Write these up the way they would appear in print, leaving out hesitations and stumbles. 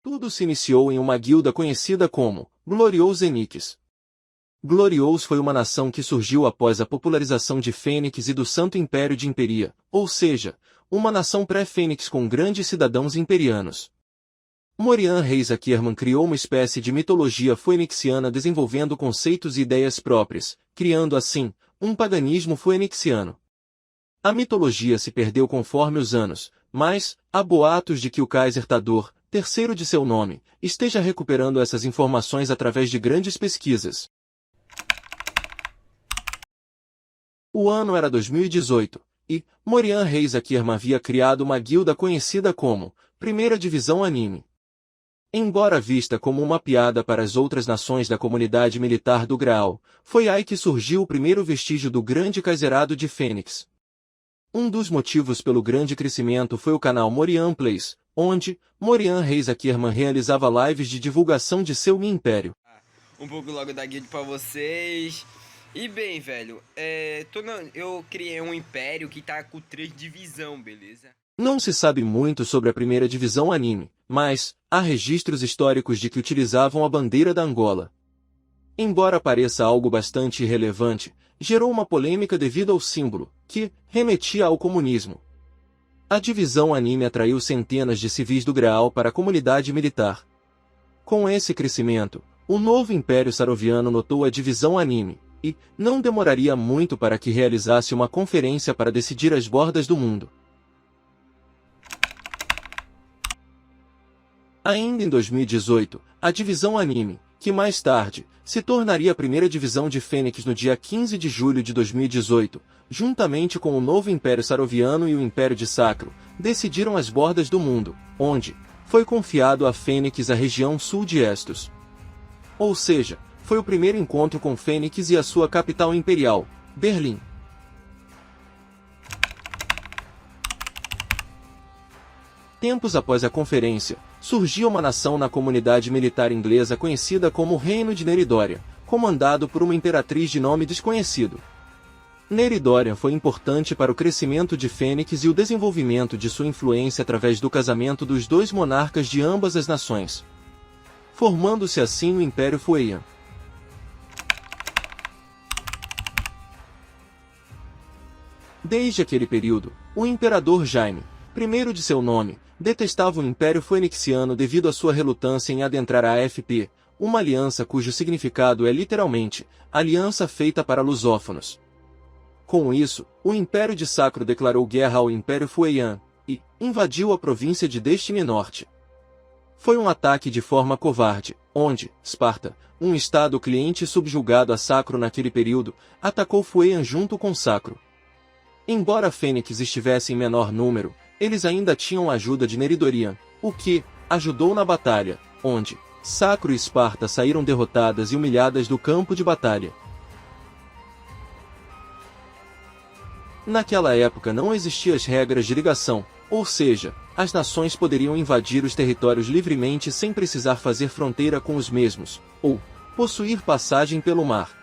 Tudo se iniciou em uma guilda conhecida como Glorious Enix. Glorious foi uma nação que surgiu após a popularização de Fênix e do Santo Império de Imperia, ou seja, uma nação pré-Fênix com grandes cidadãos imperianos. Morian Reis Ackerman criou uma espécie de mitologia fênixiana desenvolvendo conceitos e ideias próprias, criando assim, um paganismo fênixiano. A mitologia se perdeu conforme os anos, mas há boatos de que o Kaiser Tador, terceiro de seu nome, esteja recuperando essas informações através de grandes pesquisas. O ano era 2018, e Morian Reis Ackerman havia criado uma guilda conhecida como Primeira Divisão Anime. Embora vista como uma piada para as outras nações da comunidade militar do Graal, foi aí que surgiu o primeiro vestígio do grande Kaiserado de Fênix. Um dos motivos pelo grande crescimento foi o canal Morian Plays, onde Morian Reis Ackerman realizava lives de divulgação de seu império. Um pouco logo da guild pra vocês. E bem, velho, eu criei um império que tá com 3 divisões, beleza? Não se sabe muito sobre a primeira divisão anime, mas há registros históricos de que utilizavam a bandeira da Angola. Embora pareça algo bastante irrelevante, gerou uma polêmica devido ao símbolo, que remetia ao comunismo. A divisão anime atraiu centenas de civis do Graal para a comunidade militar. Com esse crescimento, o novo Império Saroviano notou a divisão anime, e não demoraria muito para que realizasse uma conferência para decidir as bordas do mundo. Ainda em 2018, a divisão anime, que mais tarde se tornaria a primeira divisão de Fênix no dia 15 de julho de 2018, juntamente com o novo Império Saroviano e o Império de Sacro, decidiram as bordas do mundo, onde foi confiado a Fênix a região sul de Estus. Ou seja, foi o primeiro encontro com Fênix e a sua capital imperial, Berlim. Tempos após a conferência, surgiu uma nação na comunidade militar inglesa conhecida como Reino de Neridória, comandado por uma imperatriz de nome desconhecido. Neridória foi importante para o crescimento de Fênix e o desenvolvimento de sua influência através do casamento dos dois monarcas de ambas as nações, formando-se assim o Império Fueyan. Desde aquele período, o imperador Jaime, primeiro de seu nome, detestava o Império Fênixiano devido à sua relutância em adentrar a AFP, uma aliança cujo significado é literalmente aliança feita para lusófonos. Com isso, o Império de Sacro declarou guerra ao Império Fueyan e invadiu a província de Destiny Norte. Foi um ataque de forma covarde, onde Esparta, um estado cliente subjugado a Sacro naquele período, atacou Fueyan junto com Sacro. Embora Fênix estivesse em menor número, eles ainda tinham a ajuda de Neridorian, o que ajudou na batalha, onde Sacro e Esparta saíram derrotadas e humilhadas do campo de batalha. Naquela época não existiam as regras de ligação, ou seja, as nações poderiam invadir os territórios livremente sem precisar fazer fronteira com os mesmos, ou possuir passagem pelo mar.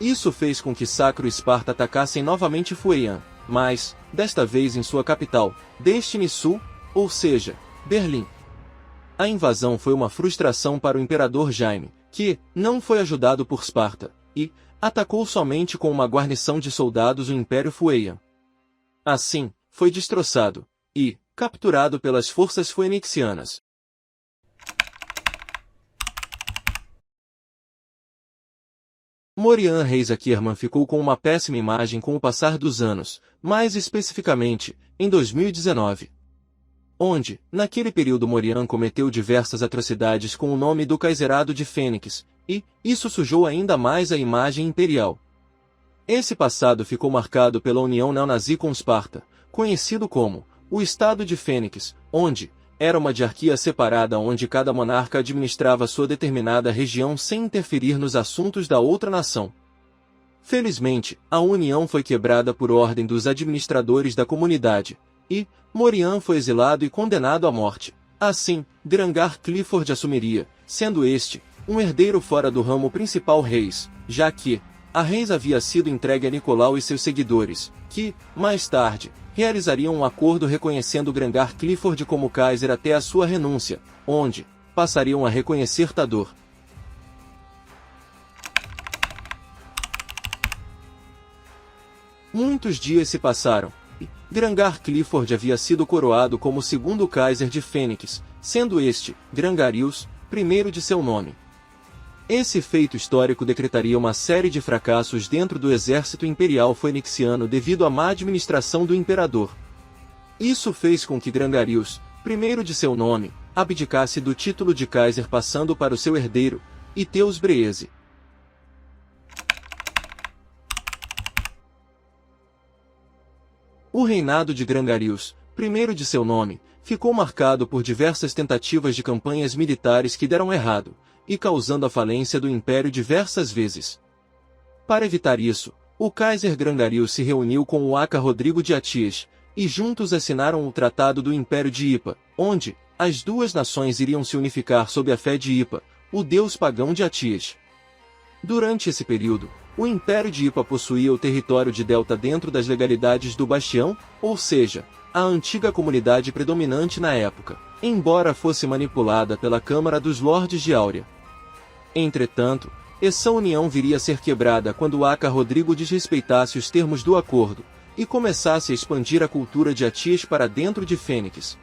Isso fez com que Sacro e Esparta atacassem novamente Fueyan, mas, desta vez em sua capital, Destiny Sul, ou seja, Berlim. A invasão foi uma frustração para o imperador Jaime, que não foi ajudado por Esparta, e atacou somente com uma guarnição de soldados o Império Fueyan. Assim, foi destroçado e capturado pelas forças fênixianas. Morian Reis Ackerman ficou com uma péssima imagem com o passar dos anos, mais especificamente, em 2019. Onde, naquele período Morian cometeu diversas atrocidades com o nome do Kaiserado de Fênix, e isso sujou ainda mais a imagem imperial. Esse passado ficou marcado pela união neonazi com Esparta, conhecido como o Estado de Fênix, onde era uma diarquia separada onde cada monarca administrava sua determinada região sem interferir nos assuntos da outra nação. Felizmente, a união foi quebrada por ordem dos administradores da comunidade, e Morian foi exilado e condenado à morte. Assim, Grangar Clifford assumiria, sendo este, um herdeiro fora do ramo principal reis, já que a reis havia sido entregue a Nicolau e seus seguidores, que, mais tarde, realizariam um acordo reconhecendo Grangar Clifford como Kaiser até a sua renúncia, onde passariam a reconhecer Tador. Muitos dias se passaram, e Grangar Clifford havia sido coroado como segundo Kaiser de Fênix, sendo este, Grangarius, primeiro de seu nome. Esse feito histórico decretaria uma série de fracassos dentro do exército imperial fênixiano devido à má administração do imperador. Isso fez com que Grangarius, primeiro de seu nome, abdicasse do título de Kaiser passando para o seu herdeiro, Iteus Breese. O reinado de Grangarius, primeiro de seu nome, ficou marcado por diversas tentativas de campanhas militares que deram errado, e causando a falência do império diversas vezes. Para evitar isso, o Kaiser Grangarius se reuniu com o Aka Rodrigo de Atias, e juntos assinaram o Tratado do Império de Ipa, onde as duas nações iriam se unificar sob a fé de Ipa, o deus pagão de Atias. Durante esse período, o Império de Ipa possuía o território de Delta dentro das legalidades do Bastião, ou seja, a antiga comunidade predominante na época, embora fosse manipulada pela Câmara dos Lordes de Áurea. Entretanto, essa união viria a ser quebrada quando Aka Rodrigo desrespeitasse os termos do acordo, e começasse a expandir a cultura de Atias para dentro de Fênix.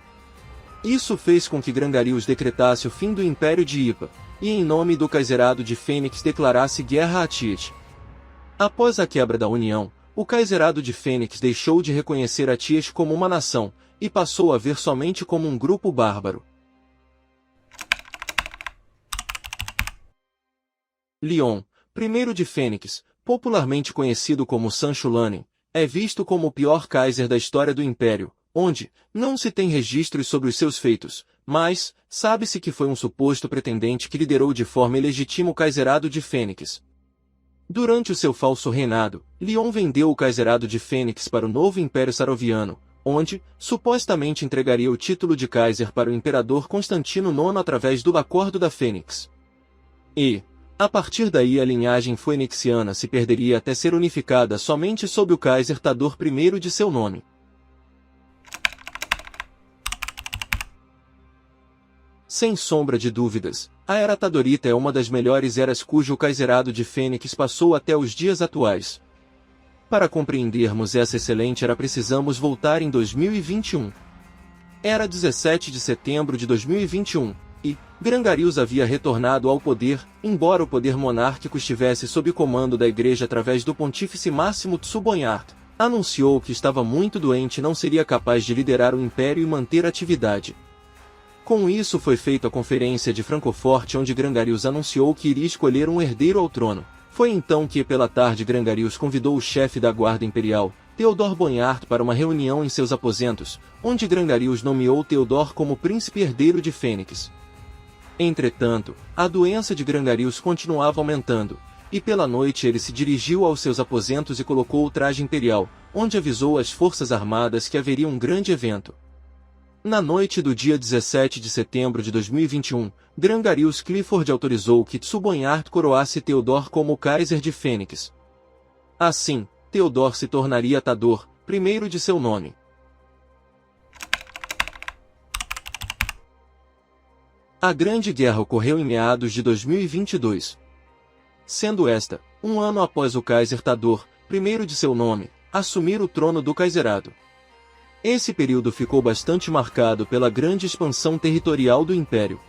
Isso fez com que Grangarius decretasse o fim do Império de Ipa, e em nome do Kaiserato de Fênix declarasse guerra a Atias. Após a quebra da união, o Kaiserato de Fênix deixou de reconhecer Atias como uma nação, e passou a ver somente como um grupo bárbaro. Leon, primeiro de Fênix, popularmente conhecido como Sancho Lannen, é visto como o pior Kaiser da história do Império, onde não se tem registros sobre os seus feitos, mas sabe-se que foi um suposto pretendente que liderou de forma ilegítima o Kaiserato de Fênix. Durante o seu falso reinado, Leon vendeu o Kaiserato de Fênix para o novo Império Saroviano, onde, supostamente entregaria o título de Kaiser para o Imperador Constantino IX através do Acordo da Fênix. E, a partir daí a linhagem fênixiana se perderia até ser unificada somente sob o Kaiser Tador I de seu nome. Sem sombra de dúvidas, a Era Tadorita é uma das melhores eras cujo Kaiserato de Fênix passou até os dias atuais. Para compreendermos essa excelente era precisamos voltar em 2021. Era 17 de setembro de 2021, e Grangarius havia retornado ao poder, embora o poder monárquico estivesse sob comando da Igreja através do Pontífice Máximo Tsubonyart, anunciou que estava muito doente e não seria capaz de liderar o Império e manter atividade. Com isso foi feita a Conferência de Francoforte onde Grangarius anunciou que iria escolher um herdeiro ao trono. Foi então que pela tarde Grangarius convidou o chefe da Guarda Imperial, Theodor Bonhart, para uma reunião em seus aposentos, onde Grangarius nomeou Theodor como príncipe herdeiro de Fênix. Entretanto, a doença de Grangarius continuava aumentando, e pela noite ele se dirigiu aos seus aposentos e colocou o traje imperial, onde avisou as forças armadas que haveria um grande evento. Na noite do dia 17 de setembro de 2021, Grangarius Clifford autorizou que Tsubonyart coroasse Theodor como Kaiser de Fênix. Assim, Theodor se tornaria Tador, primeiro de seu nome. A Grande Guerra ocorreu em meados de 2022. Sendo esta, um ano após o Kaiser Tador, primeiro de seu nome, assumir o trono do Kaiserato. Esse período ficou bastante marcado pela grande expansão territorial do Império.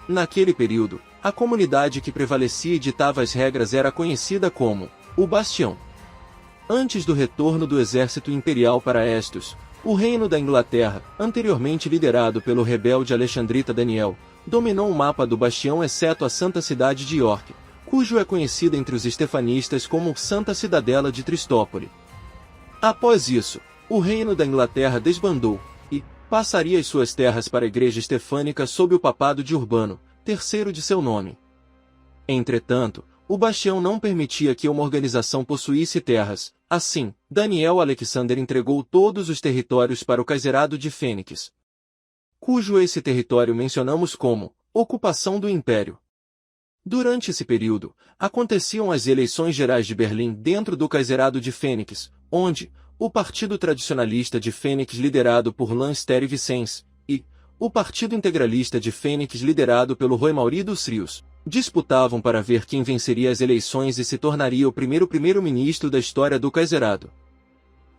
Naquele período, a comunidade que prevalecia e ditava as regras era conhecida como o Bastião. Antes do retorno do exército imperial para Estos, o Reino da Inglaterra, anteriormente liderado pelo rebelde alexandrita Daniel, dominou o mapa do Bastião exceto a santa cidade de York, cujo é conhecida entre os estefanistas como Santa Cidadela de Tristópoli. Após isso, o Reino da Inglaterra desbandou, e passaria as suas terras para a Igreja Estefânica sob o papado de Urbano, III de seu nome. Entretanto, o Bastião não permitia que uma organização possuísse terras. Assim, Daniel Alexander entregou todos os territórios para o Kaiserato de Fênix, cujo esse território mencionamos como ocupação do Império. Durante esse período, aconteciam as eleições gerais de Berlim dentro do Kaiserato de Fênix, onde o Partido Tradicionalista de Fênix liderado por Lanster e Vicens, e o Partido Integralista de Fênix liderado pelo Rui Mauri dos Rios, disputavam para ver quem venceria as eleições e se tornaria o primeiro primeiro-ministro da história do Kaiserato.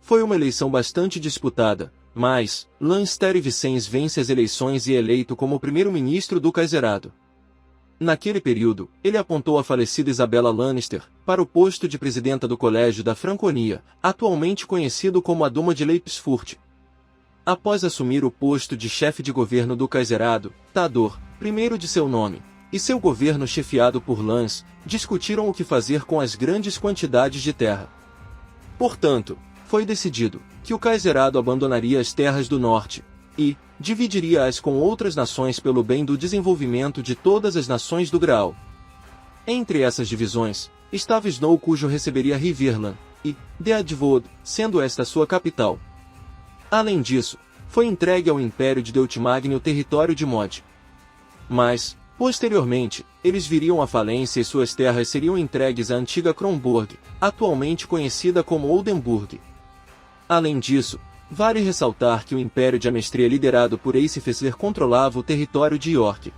Foi uma eleição bastante disputada, mas Lanster e Vicens vence as eleições e é eleito como primeiro-ministro do Kaiserato. Naquele período, ele apontou a falecida Isabella Lannister para o posto de presidenta do Colégio da Franconia, atualmente conhecido como a Duma de Leipzig. Após assumir o posto de chefe de governo do Kaiserato, Tador, primeiro de seu nome, e seu governo chefiado por Lans, discutiram o que fazer com as grandes quantidades de terra. Portanto, foi decidido que o Kaiserato abandonaria as terras do norte e dividiria-as com outras nações pelo bem do desenvolvimento de todas as nações do Graal. Entre essas divisões, estava Snow, cujo receberia Riverland, e Deadwood, sendo esta sua capital. Além disso, foi entregue ao Império de Deutmagni o território de Mod. Mas, posteriormente, eles viriam à falência e suas terras seriam entregues à antiga Kronborg, atualmente conhecida como Oldenburg. Além disso, vale ressaltar que o Império de Amestria liderado por Ace Fessler controlava o território de York.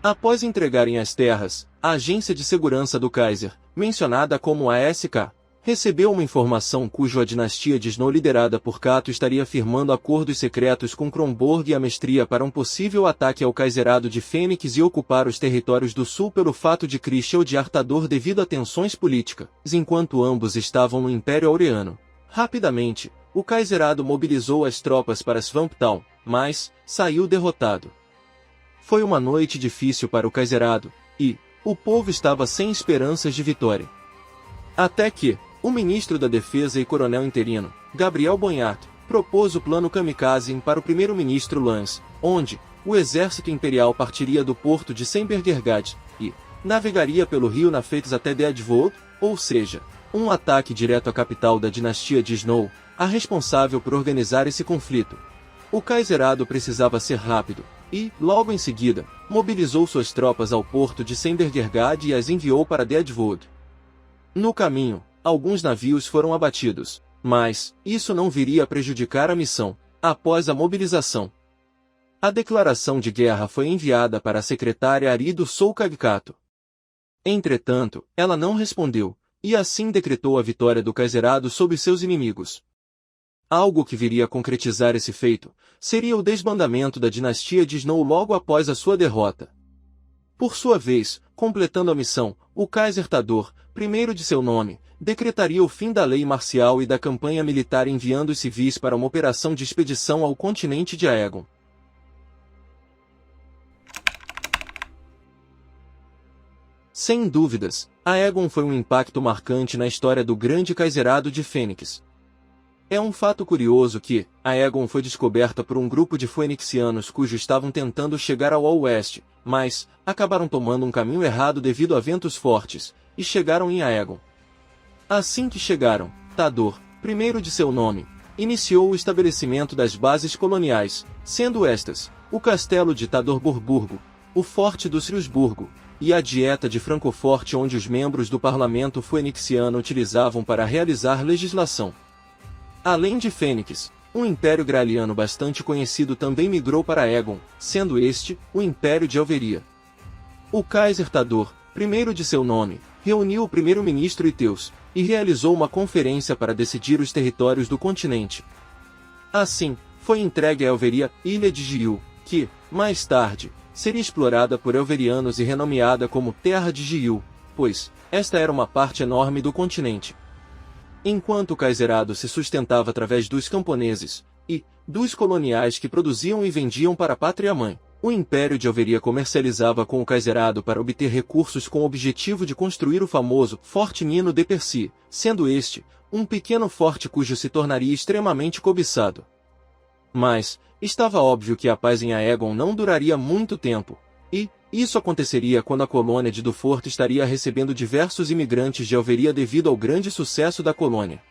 Após entregarem as terras, a agência de segurança do Kaiser, mencionada como ASK, recebeu uma informação cujo a dinastia de Snow liderada por Cato estaria firmando acordos secretos com Kronborg e Amestria para um possível ataque ao Kaiserato de Fênix e ocupar os territórios do sul pelo fato de Christian odiar Tador devido a tensões políticas, enquanto ambos estavam no Império Aureano. Rapidamente, o Kaiserato mobilizou as tropas para Swamptown, mas saiu derrotado. Foi uma noite difícil para o Kaiserato, e o povo estava sem esperanças de vitória. Até que o ministro da Defesa e coronel interino, Gabriel Bonhat, propôs o plano Kamikaze para o primeiro-ministro Lans, onde o exército imperial partiria do porto de Sembergergad e navegaria pelo rio Nafetes até Deadwood, ou seja, um ataque direto à capital da dinastia de Snow, a responsável por organizar esse conflito. O Kaiserato precisava ser rápido, e, logo em seguida, mobilizou suas tropas ao porto de Sembergergad e as enviou para Deadwood. No caminho, alguns navios foram abatidos, mas isso não viria a prejudicar a missão. Após a mobilização, a declaração de guerra foi enviada para a secretária Arido Soukagkato. Entretanto, ela não respondeu, e assim decretou a vitória do Kaiserato sobre seus inimigos. Algo que viria a concretizar esse feito seria o desbandamento da dinastia de Snow logo após a sua derrota. Por sua vez, completando a missão, o Kaiser Tador, primeiro de seu nome, decretaria o fim da lei marcial e da campanha militar enviando os civis para uma operação de expedição ao continente de Aegon. Sem dúvidas, Aegon foi um impacto marcante na história do grande Kaiserato de Fênix. É um fato curioso que Aegon foi descoberta por um grupo de fênixianos cujos estavam tentando chegar ao oeste, mas acabaram tomando um caminho errado devido a ventos fortes, e chegaram em Aegon. Assim que chegaram, Tador, primeiro de seu nome, iniciou o estabelecimento das bases coloniais, sendo estas, o castelo de Tador Borburgo, o forte do Sriusburgo, e a dieta de Francoforte onde os membros do parlamento fênixiano utilizavam para realizar legislação. Além de Fênix, um império graliano bastante conhecido também migrou para Aegon, sendo este, o Império de Elveria. O Kaiser Tador, primeiro de seu nome, reuniu o primeiro-ministro Iteus, e realizou uma conferência para decidir os territórios do continente. Assim, foi entregue a Elveria, Ilha de Giul, que, mais tarde, seria explorada por elverianos e renomeada como Terra de Giul, pois esta era uma parte enorme do continente. Enquanto o Kaiserato se sustentava através dos camponeses e dos coloniais que produziam e vendiam para a pátria-mãe, o Império de Elveria comercializava com o Kaiserato para obter recursos com o objetivo de construir o famoso Forte Nino de Percy, sendo este um pequeno forte cujo se tornaria extremamente cobiçado. Mas estava óbvio que a paz em Aegon não duraria muito tempo, e, Isso aconteceria quando a colônia de Dufort estaria recebendo diversos imigrantes de Alveria devido ao grande sucesso da colônia.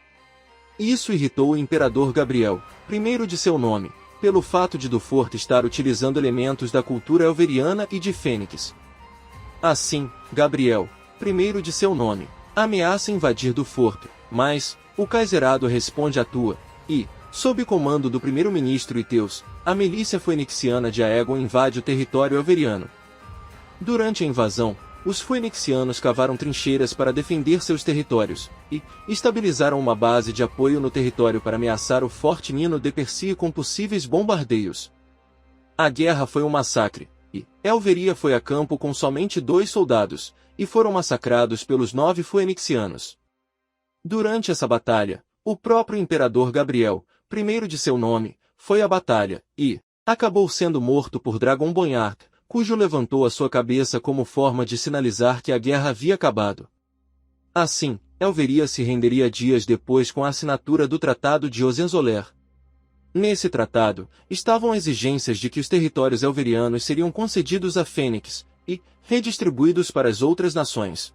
Isso irritou o imperador Gabriel, primeiro de seu nome, pelo fato de Dufort estar utilizando elementos da cultura alveriana e de Fênix. Assim, Gabriel, primeiro de seu nome, ameaça invadir Dufort, mas o Kaiserato responde atua, e, sob comando do primeiro-ministro Iteus, a milícia fênixiana de Aegon invade o território alveriano. Durante a invasão, os fênixianos cavaram trincheiras para defender seus territórios, e estabilizaram uma base de apoio no território para ameaçar o Forte Nino de Percy com possíveis bombardeios. A guerra foi um massacre, e Elveria foi a campo com somente 2 soldados, e foram massacrados pelos 9 fênixianos. Durante essa batalha, o próprio imperador Gabriel, primeiro de seu nome, foi à batalha, e acabou sendo morto por Dragon Bonhart, cujo levantou a sua cabeça como forma de sinalizar que a guerra havia acabado. Assim, Elveria se renderia dias depois com a assinatura do Tratado de Hohenzollern. Nesse tratado, estavam exigências de que os territórios elverianos seriam concedidos a Fênix, e redistribuídos para as outras nações.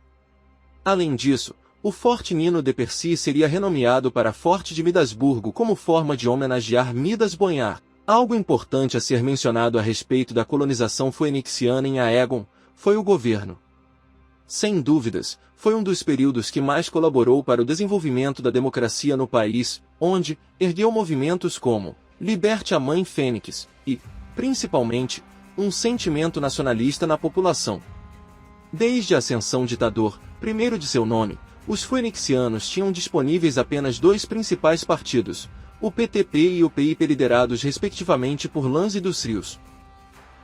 Além disso, o Forte Nino de Percy seria renomeado para Forte de Midasburgo como forma de homenagear Midas Bonhart. Algo importante a ser mencionado a respeito da colonização fênixiana em Aegon foi o governo. Sem dúvidas, foi um dos períodos que mais colaborou para o desenvolvimento da democracia no país, onde ergueu movimentos como Liberte a Mãe Fênix e, principalmente, um sentimento nacionalista na população. Desde a ascensão ditador, primeiro de seu nome, os fênixianos tinham disponíveis apenas 2 principais partidos, o PTP e o PIP, liderados respectivamente por Lanze dos Rios.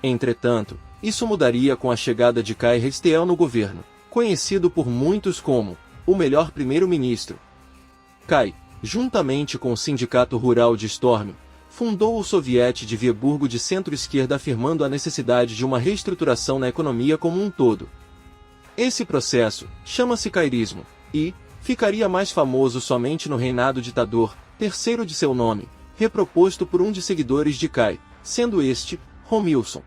Entretanto, isso mudaria com a chegada de Kai Hestiel no governo, conhecido por muitos como o melhor primeiro-ministro. Kai, juntamente com o Sindicato Rural de Storm, fundou o Soviete de Viborgo de centro-esquerda, afirmando a necessidade de uma reestruturação na economia como um todo. Esse processo chama-se Kairismo, e ficaria mais famoso somente no reinado ditador, terceiro de seu nome, reproposto por um de seguidores de Kai, sendo este, Romilson.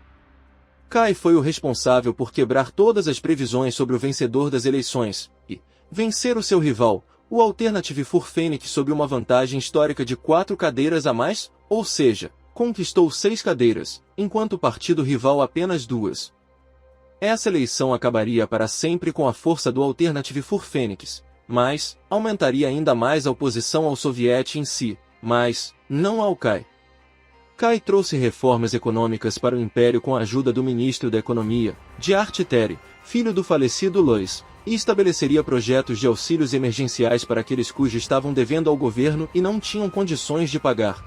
Kai foi o responsável por quebrar todas as previsões sobre o vencedor das eleições, e vencer o seu rival, o Alternative for Fênix, sob uma vantagem histórica de 4 cadeiras a mais, ou seja, conquistou 6 cadeiras, enquanto o partido rival apenas 2. Essa eleição acabaria para sempre com a força do Alternative for Fênix, mas aumentaria ainda mais a oposição ao soviete em si, mas não ao Kai. Kai trouxe reformas econômicas para o Império com a ajuda do ministro da Economia, Diart Terry, filho do falecido Lois, e estabeleceria projetos de auxílios emergenciais para aqueles cujos estavam devendo ao governo e não tinham condições de pagar.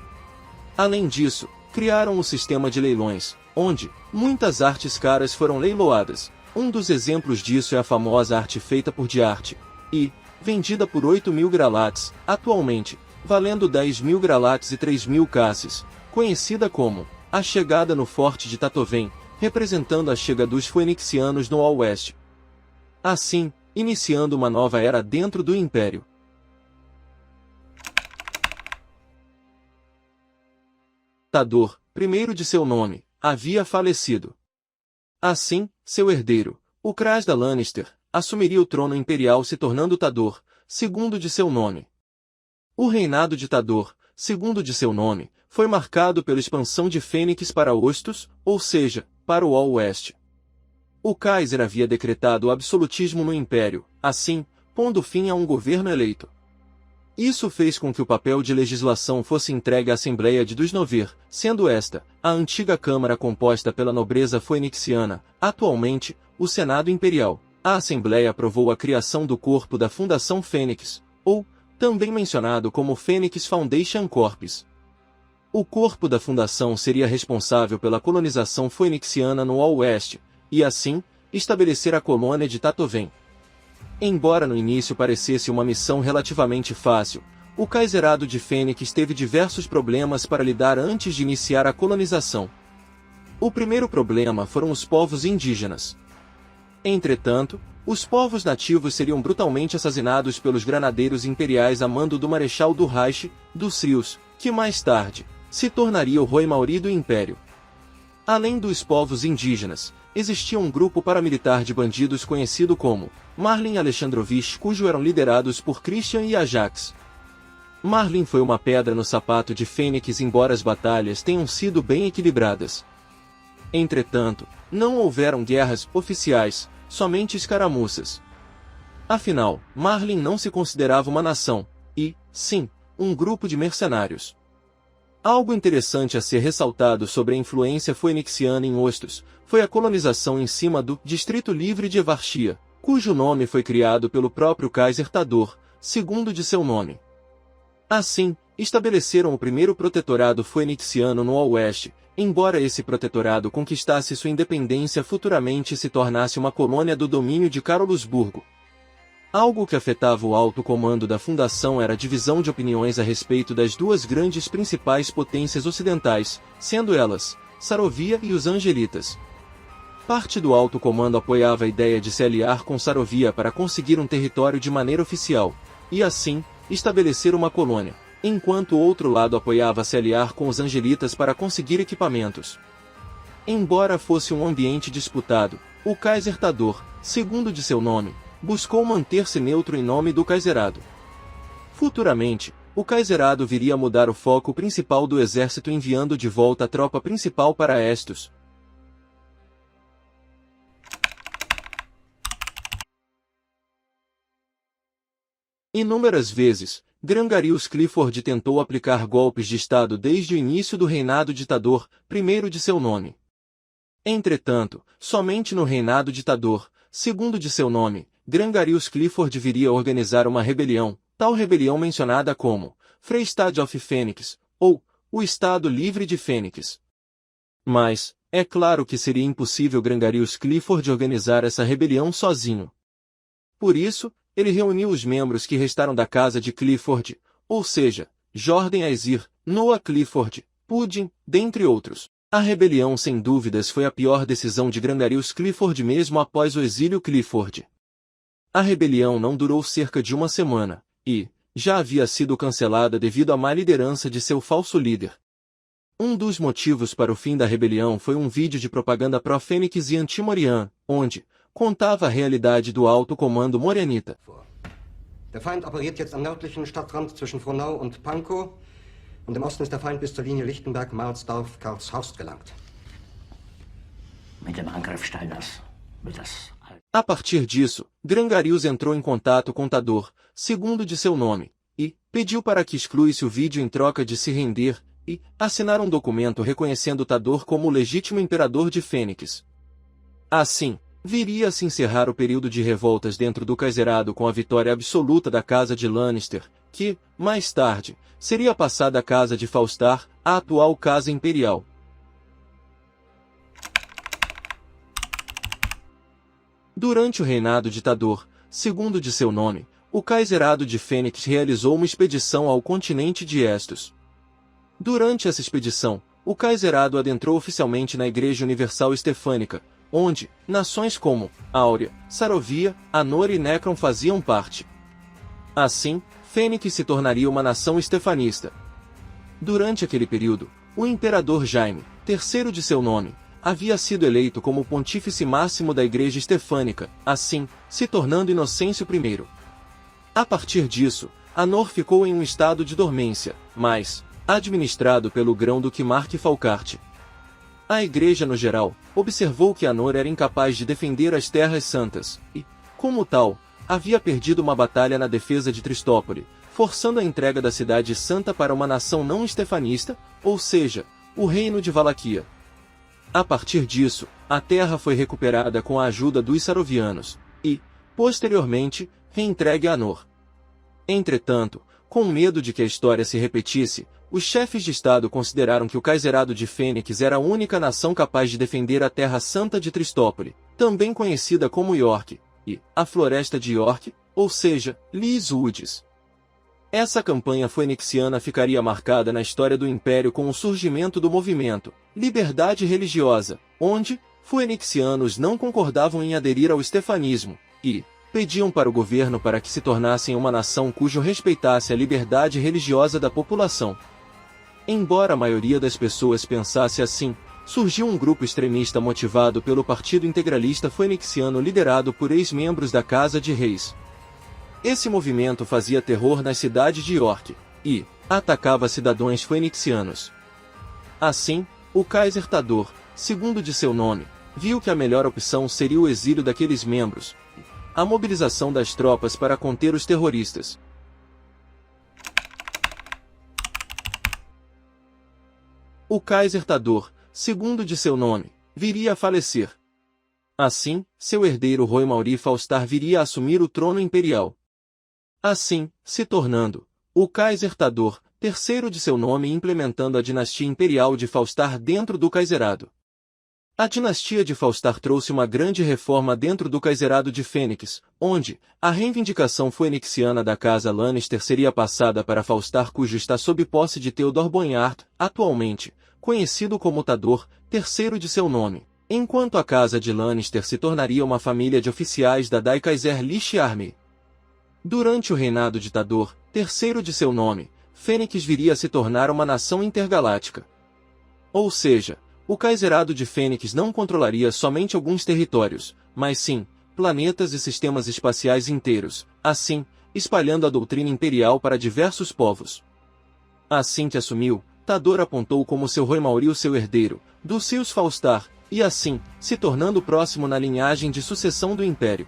Além disso, criaram o sistema de leilões, onde muitas artes caras foram leiloadas. Um dos exemplos disso é a famosa arte feita por Diart, e vendida por 8.000 gralates, atualmente, valendo 10.000 gralates e 3.000 casses, conhecida como a chegada no Forte de Tatoven, representando a chega dos fênixianos no Oeste. Assim, iniciando uma nova era dentro do Império. Tador, primeiro de seu nome, havia falecido. Assim, seu herdeiro, o Crasda Lannister, assumiria o trono imperial, se tornando Tador, segundo de seu nome. O reinado de Tador, segundo de seu nome, foi marcado pela expansão de Fênix para Ostos, ou seja, para o Oeste. O Kaiser havia decretado o absolutismo no Império, assim, pondo fim a um governo eleito. Isso fez com que o papel de legislação fosse entregue à Assembleia de Dusnover, sendo esta, a antiga Câmara composta pela nobreza fênixiana, atualmente, o Senado Imperial. A Assembleia aprovou a criação do corpo da Fundação Fênix, ou, também mencionado como Phoenix Foundation Corps. O corpo da fundação seria responsável pela colonização fênixiana no Oeste, e assim, estabelecer a colônia de Tatoven. Embora no início parecesse uma missão relativamente fácil, o Kaiserato de Fênix teve diversos problemas para lidar antes de iniciar a colonização. O primeiro problema foram os povos indígenas. Entretanto, os povos nativos seriam brutalmente assassinados pelos granadeiros imperiais a mando do Marechal do Reich, dos Rios, que mais tarde se tornaria o Roi Mauri do Império. Além dos povos indígenas, existia um grupo paramilitar de bandidos conhecido como Marlin Alexandrovich, cujo eram liderados por Christian e Ajax. Marlin foi uma pedra no sapato de Fênix, embora as batalhas tenham sido bem equilibradas. Entretanto, não houveram guerras oficiais, somente escaramuças. Afinal, Marlin não se considerava uma nação, e, sim, um grupo de mercenários. Algo interessante a ser ressaltado sobre a influência fênixiana em Ostos foi a colonização em cima do Distrito Livre de Evarchia, cujo nome foi criado pelo próprio Kaiser Tador, segundo de seu nome. Assim, estabeleceram o primeiro protetorado fênixiano no oeste, embora esse protetorado conquistasse sua independência futuramente e se tornasse uma colônia do domínio de Carolusburgo. Algo que afetava o alto comando da fundação era a divisão de opiniões a respeito das duas grandes principais potências ocidentais, sendo elas, Sarovia e os Angelitas. Parte do alto comando apoiava a ideia de se aliar com Sarovia para conseguir um território de maneira oficial, e assim, estabelecer uma colônia, enquanto o outro lado apoiava se aliar com os Angelitas para conseguir equipamentos. Embora fosse um ambiente disputado, o Kaiser Tador, segundo de seu nome, buscou manter-se neutro em nome do Kaiserado. Futuramente, o Kaiserado viria a mudar o foco principal do exército, enviando de volta a tropa principal para Estos. Inúmeras vezes, Grangarius Clifford tentou aplicar golpes de Estado desde o início do reinado ditador, primeiro de seu nome. Entretanto, somente no reinado ditador, segundo de seu nome, Grangarius Clifford viria a organizar uma rebelião, tal rebelião mencionada como Freistaat of Phoenix, ou o Estado Livre de Fênix. Mas, é claro que seria impossível Grangarius Clifford organizar essa rebelião sozinho. Por isso, ele reuniu os membros que restaram da casa de Clifford, ou seja, Jordan Aesir, Noah Clifford, Puddin, dentre outros. A rebelião sem dúvidas foi a pior decisão de Grangarius Clifford mesmo após o exílio Clifford. A rebelião não durou cerca de uma semana, e já havia sido cancelada devido à má liderança de seu falso líder. Um dos motivos para o fim da rebelião foi um vídeo de propaganda pró-Fênix e anti-Morian, onde contava a realidade do alto comando morianita. Der Feind operiert jetzt am nördlichen Stadtrand zwischen Frohnau und Pankow, und im Osten ist der Feind bis zur Linie Lichtenberg-Marsdorf, Karlshorst gelangt. Mit dem Angriff Steiners wird das. A partir disso, Grangarius entrou em contato com Tador, segundo de seu nome, e pediu para que excluísse o vídeo em troca de se render, e assinar um documento reconhecendo Tador como o legítimo imperador de Fênix. Assim, viria a se encerrar o período de revoltas dentro do Kaiserado com a vitória absoluta da Casa de Lannister, que, mais tarde, seria passada à Casa de Falstar, a atual Casa Imperial. Durante o reinado de Tador, segundo de seu nome, o Kaiserado de Fênix realizou uma expedição ao continente de Estos. Durante essa expedição, o Kaiserado adentrou oficialmente na Igreja Universal Estefânica, onde nações como Áurea, Sarovia, Anor e Necron faziam parte. Assim, Fênix se tornaria uma nação estefanista. Durante aquele período, o imperador Jaime, terceiro de seu nome, havia sido eleito como pontífice máximo da Igreja Estefânica, assim, se tornando Inocêncio I. A partir disso, Anor ficou em um estado de dormência, mas administrado pelo grão-duque Mark Falkart. A Igreja no geral observou que Anor era incapaz de defender as Terras Santas, e, como tal, havia perdido uma batalha na defesa de Tristópole, forçando a entrega da Cidade Santa para uma nação não estefanista, ou seja, o Reino de Valaquia. A partir disso, a terra foi recuperada com a ajuda dos Sarovianos, e, posteriormente, reentregue a Anor. Entretanto, com medo de que a história se repetisse, os chefes de Estado consideraram que o Kaiserado de Fênix era a única nação capaz de defender a Terra Santa de Tristópole, também conhecida como York, e a Floresta de York, ou seja, Lys Woods. Essa campanha fênixiana ficaria marcada na história do Império com o surgimento do movimento Liberdade Religiosa, onde fênixianos não concordavam em aderir ao estefanismo, e pediam para o governo para que se tornassem uma nação cujo respeitasse a liberdade religiosa da população. Embora a maioria das pessoas pensasse assim, surgiu um grupo extremista motivado pelo Partido Integralista Fênixiano liderado por ex-membros da Casa de Reis. Esse movimento fazia terror nas cidades de York e atacava cidadãos fênixianos. Assim, o Kaiser Tador, segundo de seu nome, viu que a melhor opção seria o exílio daqueles membros, a mobilização das tropas para conter os terroristas. O Kaiser Tador, segundo de seu nome, viria a falecer. Assim, seu herdeiro Roi Mauri Falstar viria a assumir o trono imperial. Assim, se tornando o Kaiser Tador, terceiro de seu nome, implementando a dinastia imperial de Falstar dentro do Kaiserato. A dinastia de Falstar trouxe uma grande reforma dentro do Kaiserato de Fênix, onde a reivindicação fênixiana da casa Lannister seria passada para Falstar, cujo está sob posse de Theodor Bonhart, atualmente conhecido como Tador, terceiro de seu nome, enquanto a casa de Lannister se tornaria uma família de oficiais da Die Kaiser Lich Army. Durante o reinado de Tador, terceiro de seu nome, Fênix viria a se tornar uma nação intergaláctica. Ou seja, o Kaiserato de Fênix não controlaria somente alguns territórios, mas sim, planetas e sistemas espaciais inteiros, assim, espalhando a doutrina imperial para diversos povos. Assim que assumiu, Tador apontou como seu Roi Mauri o seu herdeiro, Lucius Falstar, e assim, se tornando próximo na linhagem de sucessão do Império.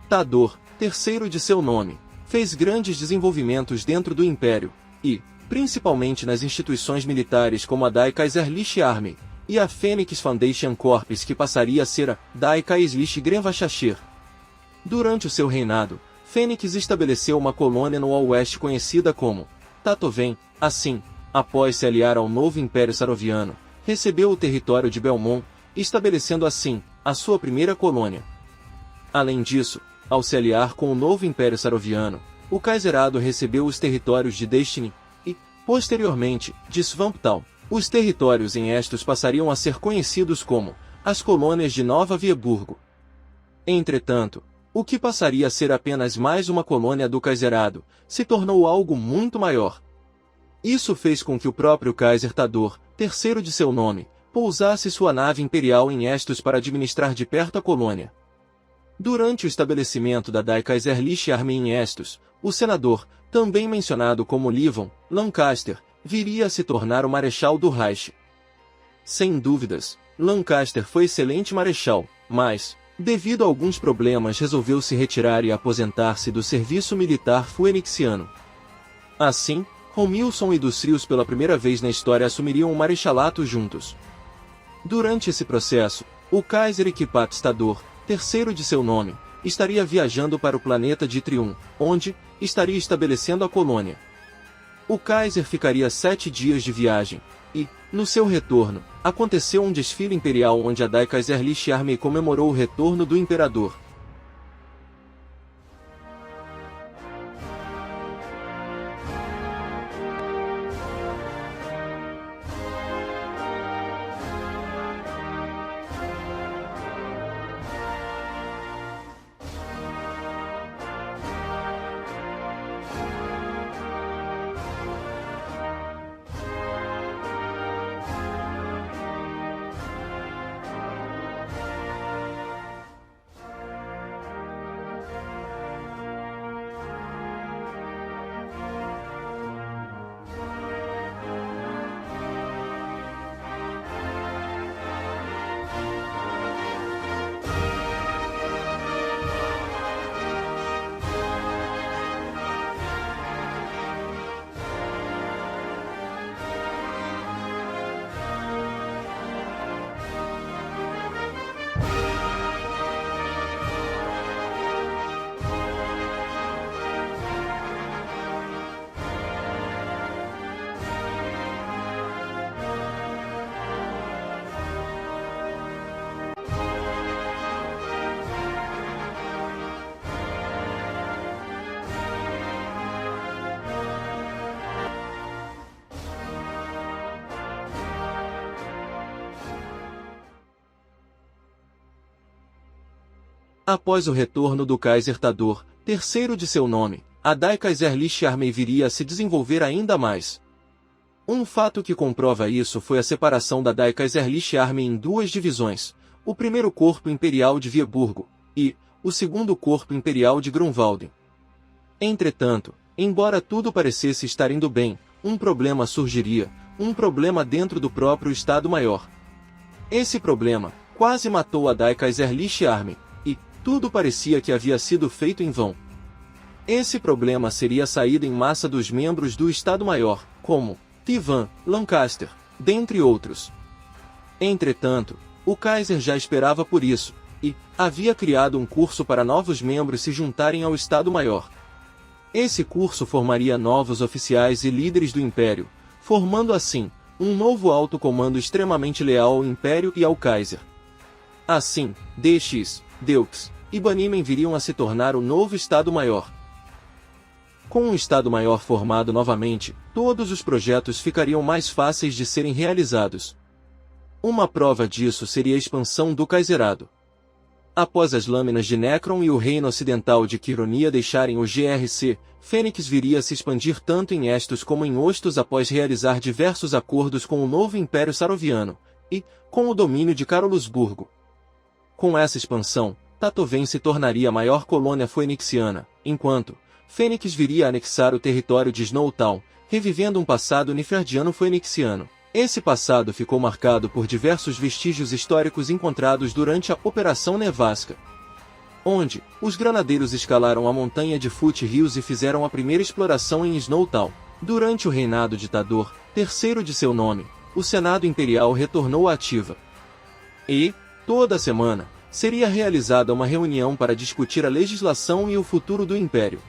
Tador, terceiro de seu nome, fez grandes desenvolvimentos dentro do Império, e, principalmente nas instituições militares como a Die Kaiser Lich Army, e a Phoenix Foundation Corps, que passaria a ser a Die Kaiserliche Grevachasher. Durante o seu reinado, Fênix estabeleceu uma colônia no oeste conhecida como Tatoven. Assim, após se aliar ao novo Império Saroviano, recebeu o território de Belmont, estabelecendo assim a sua primeira colônia. Além disso, ao se aliar com o novo Império Saroviano, o Kaiserato recebeu os territórios de Destiny e, posteriormente, de Swamptown. Os territórios em Estos passariam a ser conhecidos como as colônias de Nova Viborgo. Entretanto, o que passaria a ser apenas mais uma colônia do Kaiserato, se tornou algo muito maior. Isso fez com que o próprio Kaiser Tador, terceiro de seu nome, pousasse sua nave imperial em Estos para administrar de perto a colônia. Durante o estabelecimento da Die Kaiser Lich Army em Estos, o senador, também mencionado como Livon Lancaster, viria a se tornar o Marechal do Reich. Sem dúvidas, Lancaster foi excelente marechal, mas, devido a alguns problemas, resolveu se retirar e aposentar-se do serviço militar fênixiano. Assim, Romilson e Dustrius pela primeira vez na história assumiriam o marechalato juntos. Durante esse processo, o Kaiser Equipax Tador, terceiro de seu nome, estaria viajando para o planeta de Trium, onde estaria estabelecendo a colônia. O Kaiser ficaria 7 dias de viagem, e, no seu retorno, aconteceu um desfile imperial onde a Die Kaiser Lich Army comemorou o retorno do imperador. Após o retorno do Kaiser Tador, terceiro de seu nome, a Die Kaiser Lich Army viria a se desenvolver ainda mais. Um fato que comprova isso foi a separação da Die Kaiserliche Armee em duas divisões, o primeiro Corpo Imperial de Wieburgo e o segundo Corpo Imperial de Grunwalden. Entretanto, embora tudo parecesse estar indo bem, um problema surgiria, um problema dentro do próprio Estado-Maior. Esse problema quase matou a Die Kaiserliche Armee, e tudo parecia que havia sido feito em vão. Esse problema seria a saída em massa dos membros do Estado-Maior, como Tivan, Lancaster, dentre outros. Entretanto, o Kaiser já esperava por isso, e havia criado um curso para novos membros se juntarem ao Estado-Maior. Esse curso formaria novos oficiais e líderes do Império, formando assim, um novo alto comando extremamente leal ao Império e ao Kaiser. Assim, DX, Deux e Banimen viriam a se tornar o novo Estado-Maior. Com um Estado-Maior formado novamente, todos os projetos ficariam mais fáceis de serem realizados. Uma prova disso seria a expansão do Kaiserado. Após as lâminas de Necron e o Reino Ocidental de Quironia deixarem o GRC, Fênix viria a se expandir tanto em Estus como em Ostos após realizar diversos acordos com o novo Império Saroviano, e com o domínio de Carolusburgo. Com essa expansão, Tatoven se tornaria a maior colônia fênixiana, enquanto Fênix viria a anexar o território de Snowtown, revivendo um passado niflheardiano fênixiano. Esse passado ficou marcado por diversos vestígios históricos encontrados durante a Operação Nevasca, onde os granadeiros escalaram a montanha de Foothills e fizeram a primeira exploração em Snowtown. Durante o reinado de Tador, terceiro de seu nome, o Senado Imperial retornou à ativa. E, toda semana, seria realizada uma reunião para discutir a legislação e o futuro do Império.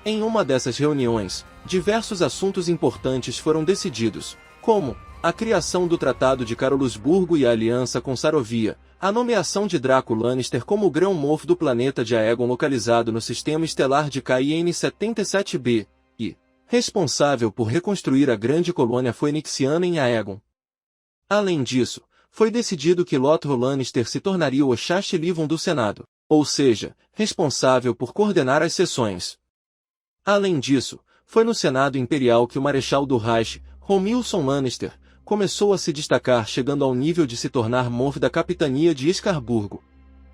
Em uma dessas reuniões, diversos assuntos importantes foram decididos, como a criação do Tratado de Carolusburgo e a aliança com Sarovia, a nomeação de Draco Lannister como o grão-morfo do planeta de Aegon localizado no sistema estelar de KIN-77b, e responsável por reconstruir a grande colônia fênixiana em Aegon. Além disso, foi decidido que Lothar Lannister se tornaria o Oshashi Livon do Senado, ou seja, responsável por coordenar as sessões. Além disso, foi no Senado Imperial que o Marechal do Reich, Romilson Lannister, começou a se destacar chegando ao nível de se tornar morf da capitania de Escarburgo.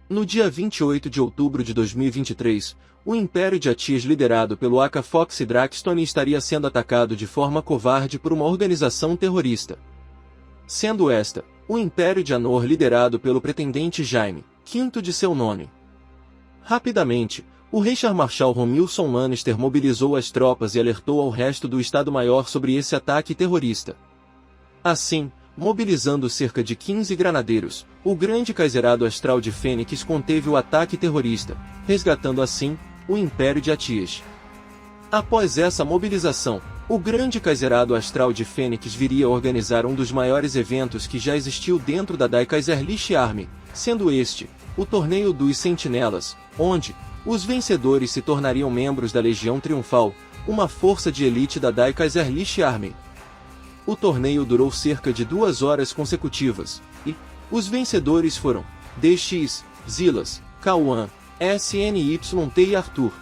No dia 28 de outubro de 2023, o Império de Atias liderado pelo Aka Fox Draxton estaria sendo atacado de forma covarde por uma organização terrorista. Sendo esta, o Império de Anor liderado pelo pretendente Jaime, quinto de seu nome. Rapidamente, o Reichsmarschall Marshal Romilson Lannister mobilizou as tropas e alertou ao resto do Estado-Maior sobre esse ataque terrorista. Assim, mobilizando cerca de 15 granadeiros, o grande Kaiserado Astral de Fênix conteve o ataque terrorista, resgatando assim o Império de Atias. Após essa mobilização, o grande Kaiserado Astral de Fênix viria a organizar um dos maiores eventos que já existiu dentro da Die Kaiserliche Armee, sendo este o Torneio dos Sentinelas, onde os vencedores se tornariam membros da Legião Triunfal, uma força de elite da Die Kaiserliche Armee. O torneio durou cerca de 2 horas consecutivas, e os vencedores foram DX, Zilas, Kawan, SNYT e Arthur.